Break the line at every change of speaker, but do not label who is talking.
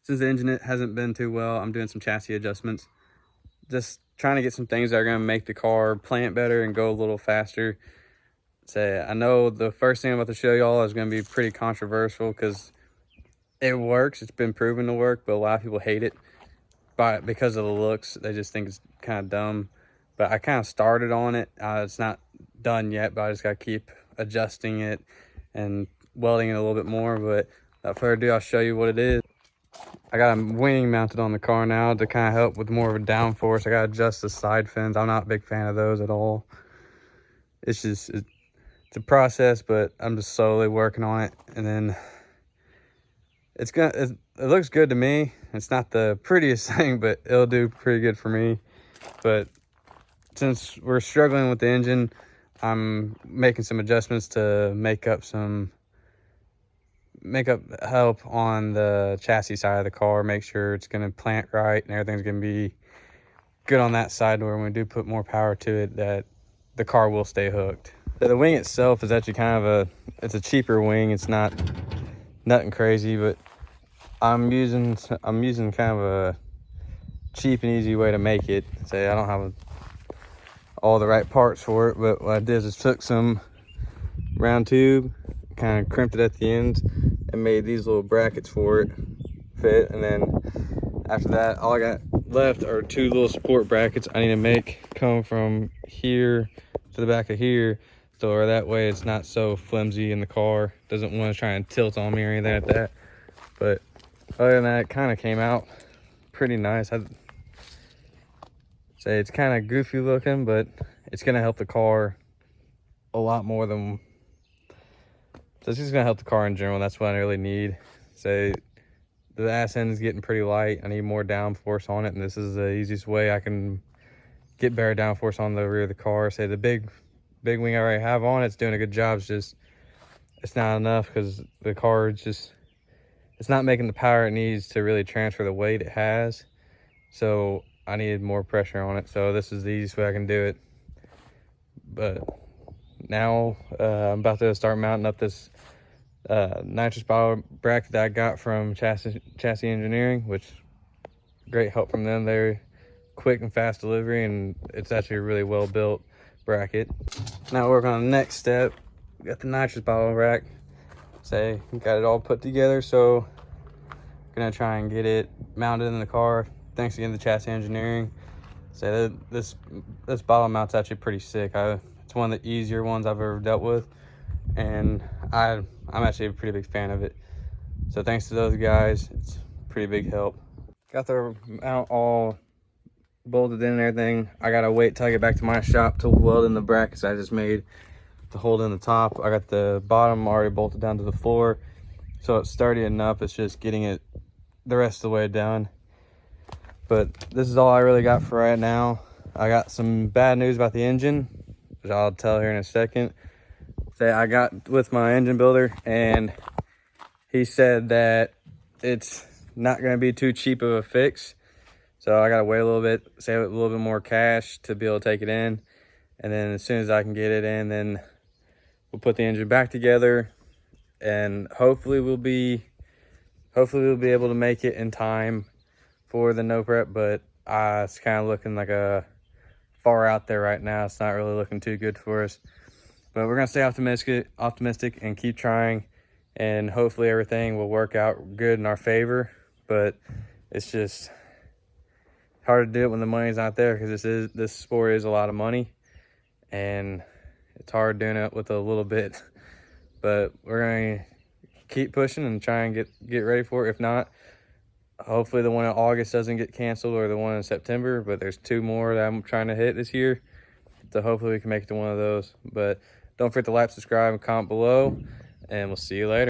since the engine hasn't been too well, I'm doing some chassis adjustments. Just trying to get some things that are going to make the car plant better and go a little faster. Say, I know the first thing I'm about to show y'all is going to be pretty controversial because it works. It's been proven to work, but a lot of people hate it because of the looks. They just think it's kind of dumb. But I kind of started on it. It's not done yet, but I just got to keep adjusting it and welding it a little bit more. But without further ado, I'll show you what it is. I got a wing mounted on the car now to kind of help with more of a downforce. I got to adjust the side fins. I'm not a big fan of those at all. It's just, it's a process, but I'm just slowly working on it. And then it looks good to me. It's not the prettiest thing, but it'll do pretty good for me. But since we're struggling with the engine, I'm making some adjustments to make up help on the chassis side of the car, make sure it's going to plant right and everything's going to be good on that side, where when we do put more power to it, that the car will stay hooked. The wing itself is actually kind of it's a cheaper wing. It's not nothing crazy, but I'm using kind of a cheap and easy way to make it. Say I don't have all the right parts for it, but what I did is took some round tube, kind of crimped it at the ends, and made these little brackets for it fit. And then after that, all I got left are two little support brackets I need to make come from here to the back of here, so that way it's not so flimsy in the car. Doesn't want to try and tilt on me or anything like that. But other than that, it kind of came out pretty nice. I'd say it's kind of goofy looking, but it's going to help the car a lot more than... So it's just going to help the car in general. That's what I really need. Say the ass end is getting pretty light. I need more downforce on it, and this is the easiest way I can get better downforce on the rear of the car. Say the big wing I already have on, it's doing a good job. It's not enough because the car it's not making the power it needs to really transfer the weight it has. So I needed more pressure on it. So this is the easiest way I can do it. But now I'm about to start mounting up this nitrous bottle bracket that I got from Chassis Engineering, which great help from them. They're quick and fast delivery, and it's actually a really well built bracket. Now working on the next step. Got the nitrous bottle rack. Say got it all put together, so gonna try and get it mounted in the car. Thanks again to Chassis Engineering. Say this bottle mount's actually pretty sick. It's one of the easier ones I've ever dealt with, and I'm actually a pretty big fan of it. So thanks to those guys, it's a pretty big help. Got the mount all bolted in and everything. I gotta wait till I get back to my shop to weld in the brackets I just made to hold in the top. I got the bottom already bolted down to the floor, so it's sturdy enough. It's just getting it the rest of the way down. But this is all I really got for right now. I got some bad news about the engine, which I'll tell here in a second. Say I got with my engine builder, and he said that it's not going to be too cheap of a fix. So I got to wait a little bit, save a little bit more cash to be able to take it in. And then as soon as I can get it in, then we'll put the engine back together, and hopefully we'll be able to make it in time for the no prep. But it's kind of looking like a far out there right now. It's not really looking too good for us, but we're gonna stay optimistic and keep trying, and hopefully everything will work out good in our favor. But it's just hard to do it when the money's not there, because this sport is a lot of money, and it's hard doing it with a little bit. But we're gonna keep pushing and try and get ready for it. If not, hopefully the one in August doesn't get canceled, or the one in September. But there's two more that I'm trying to hit this year, so hopefully we can make it to one of those. But don't forget to like, subscribe, and comment below, and we'll see you later.